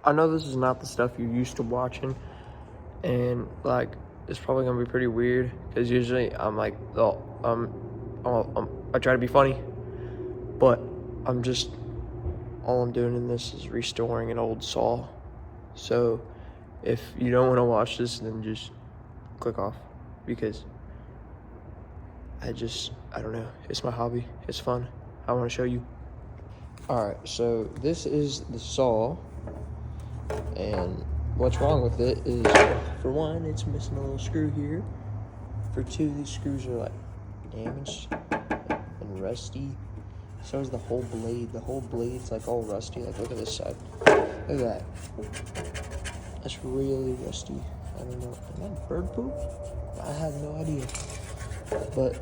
I know this is not the stuff you're used to watching, and like it's probably gonna be pretty weird because usually I'm like, I try to be funny, but all I'm doing in this is restoring an old saw. So if you don't want to watch this, then just click off, because I don't know. It's my hobby. It's fun. I want to show you. Alright, so this is the saw, and what's wrong with it is, for one, it's missing a little screw here. For two, these screws are like damaged and rusty. So is the whole blade. The whole blade's like all rusty. Like, look at this side. Look at that. That's really rusty. I don't know. Is that bird poop? I have no idea. But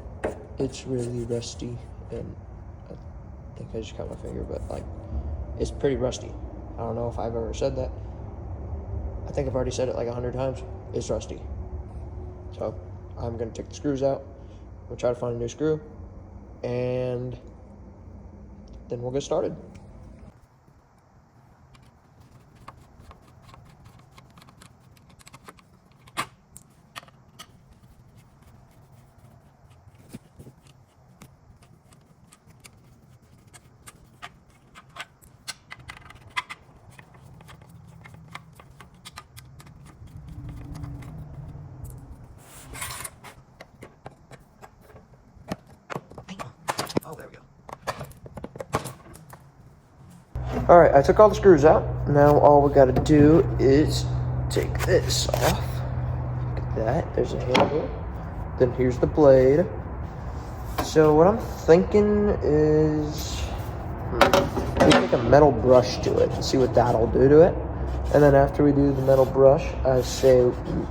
it's really rusty, and I think I just cut my finger, but like, it's pretty rusty. I don't know if I've ever said that. I think I've already said it like 100 times. It's rusty. So I'm gonna take the screws out. We'll try to find a new screw, and then we'll get started. Oh, there we go. All right, I took all the screws out. Now all we gotta do is take this off. Look at that, there's a handle. Then here's the blade. So what I'm thinking is, we take a metal brush to it and see what that'll do to it. And then after we do the metal brush, I say,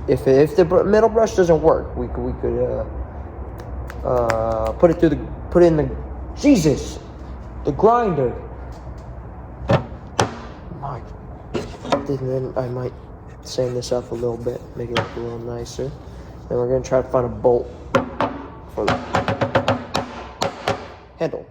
if the metal brush doesn't work, we could put it in the grinder. And then I might sand this up a little bit, make it look a little nicer. Then we're gonna try to find a bolt for the handle.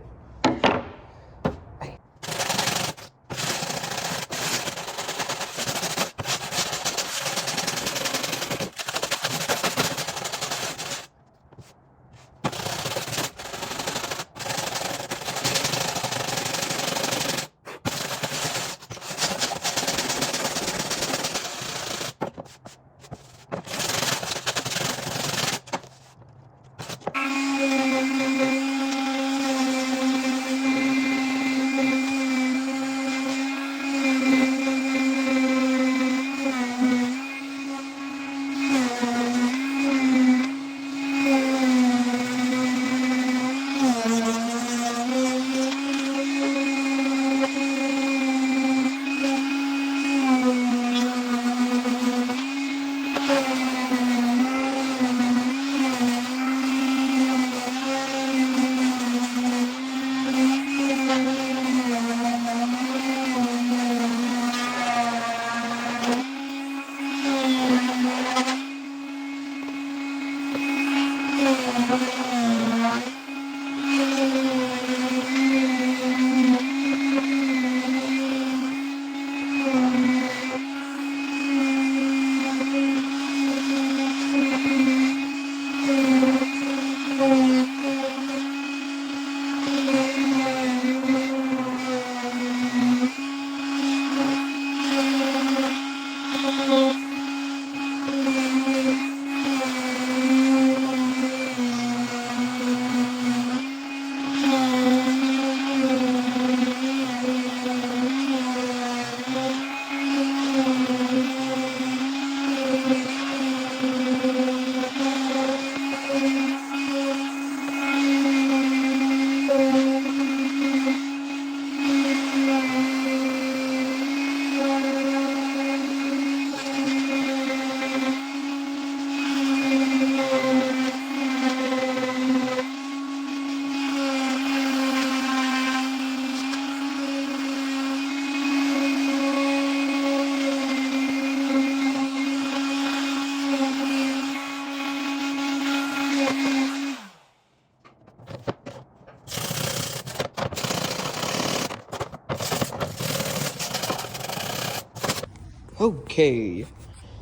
Okay,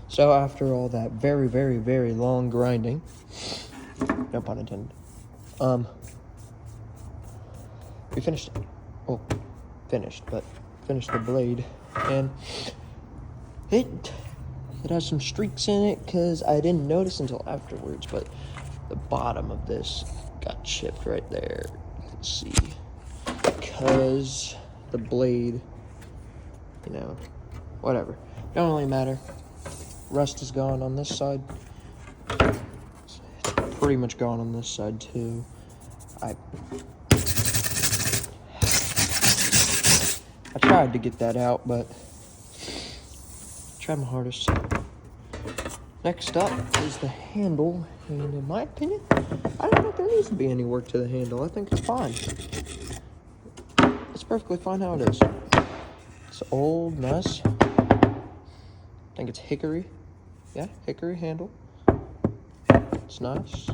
so after all that very, very, very long grinding, no pun intended, we finished it. Well, but finished the blade, and it has some streaks in it because I didn't notice until afterwards, but the bottom of this got chipped right there. You can see, because the blade, whatever. Don't really matter. Rust is gone on this side. It's pretty much gone on this side too. I tried to get that out, but I tried my hardest. Next up is the handle, and in my opinion, I don't think there needs to be any work to the handle. I think it's fine. It's perfectly fine how it is. It's old, nice. I think it's hickory. Yeah, hickory handle. It's nice.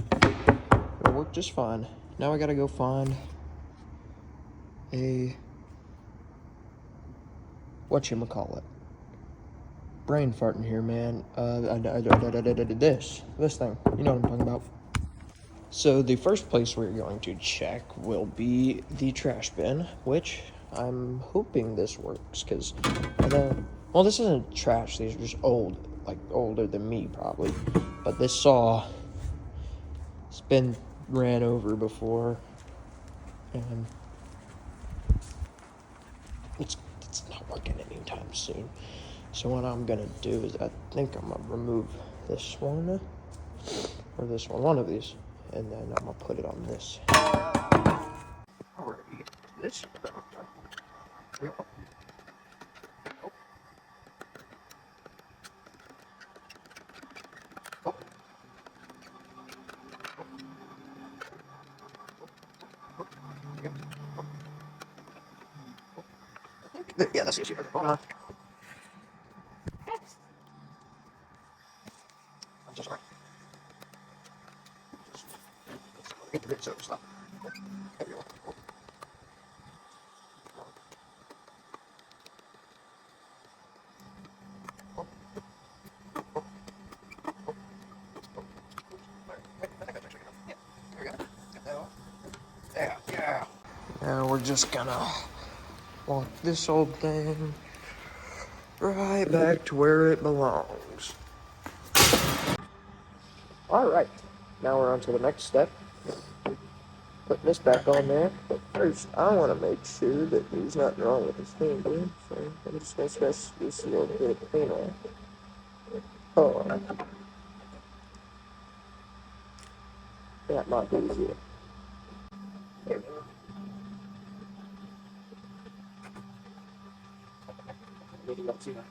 It'll work just fine. Now I gotta go find a whatchamacallit. Brain farting here, man. This thing. You know what I'm talking about. So the first place we're going to check will be the trash bin, which I'm hoping this works, because well, this isn't trash. These are just old, like older than me probably. But this saw, it's been ran over before, and it's not working anytime soon. So what I'm gonna do is I think I'm gonna remove this one or this one of these, and then I'm gonna put it on this. Alrighty, this. Yeah, that's easier. Hold on. I'm just right. So stop. There we go. Yeah. Now we're just gonna walk this old thing right back to where it belongs. Alright, now we're on to the next step. Putting this back on there. But first, I want to make sure that there's nothing wrong with this handle. So I'm just going to scratch this a little bit of paint off. Oh, that might be easier. There we go. Maybe not too much.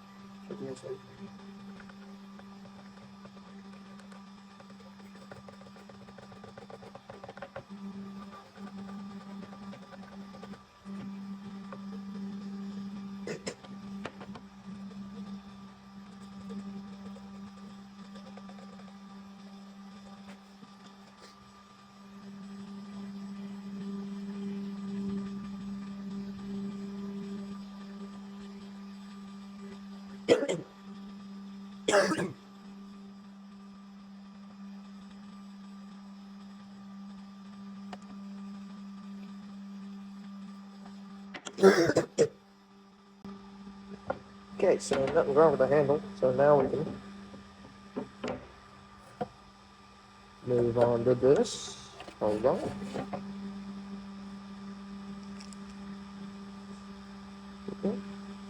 Okay, so nothing's wrong with the handle. So now we can move on to this. Hold on.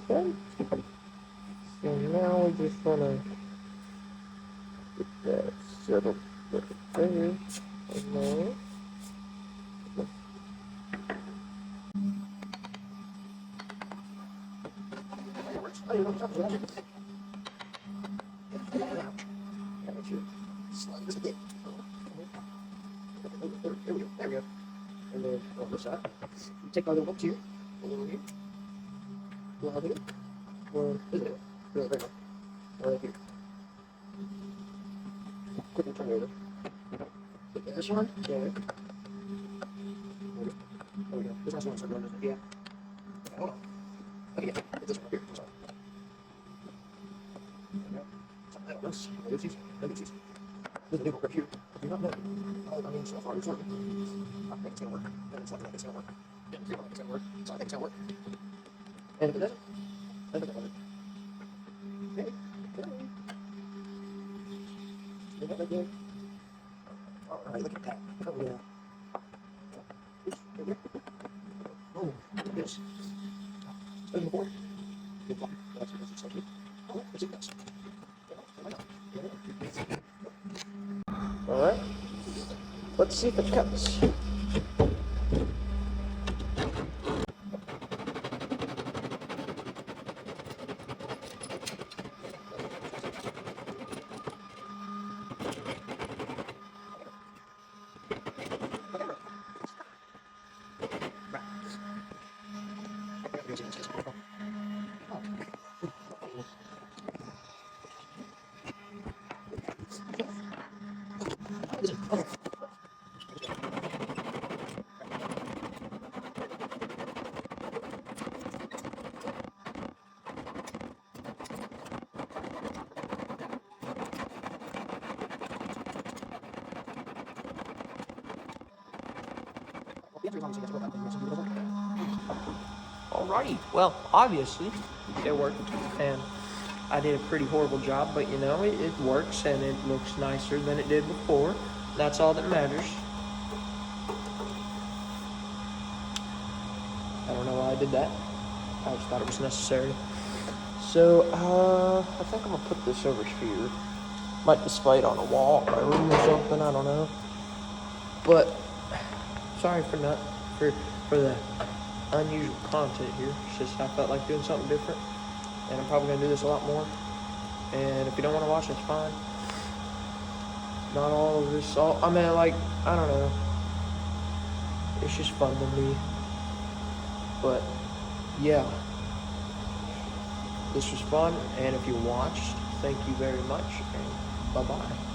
Okay. So now we just want to get that settled right there. And now. There we go. And then on this side, take our little hook here, a little here, one here, one here, right here. Quickly turn over. Put this one there. There we go. This one's going to yeah. Okay, hold on. Okay, yeah. Put this one here. Sorry. There's a big right here. Do you not know? I mean, so far it's working. I think it's gonna work. And it's looking like it's gonna work. Yeah, it's feeling like it's gonna work. So I think it's gonna work. And if it doesn't, then it doesn't work. Okay. You have that good? Alright, look at that. Oh yeah. Oh, look at this. It's better than before. Good luck. That's because it's so cute. Oh, let's see this. Alright. Let's see if it cuts. Alrighty, well, obviously it worked, and I did a pretty horrible job, but you know, it works and it looks nicer than it did before. That's all that matters. I don't know why I did that. I just thought it was necessary. So, I think I'm gonna put this over here. Might display it on a wall in my room or something, I don't know. But, sorry for the unusual content here. It's just I felt like doing something different, and I'm probably gonna do this a lot more. And if you don't want to watch, it's fine. Not all of this. I mean, like, I don't know. It's just fun to me. But yeah, this was fun. And if you watched, thank you very much. And bye bye.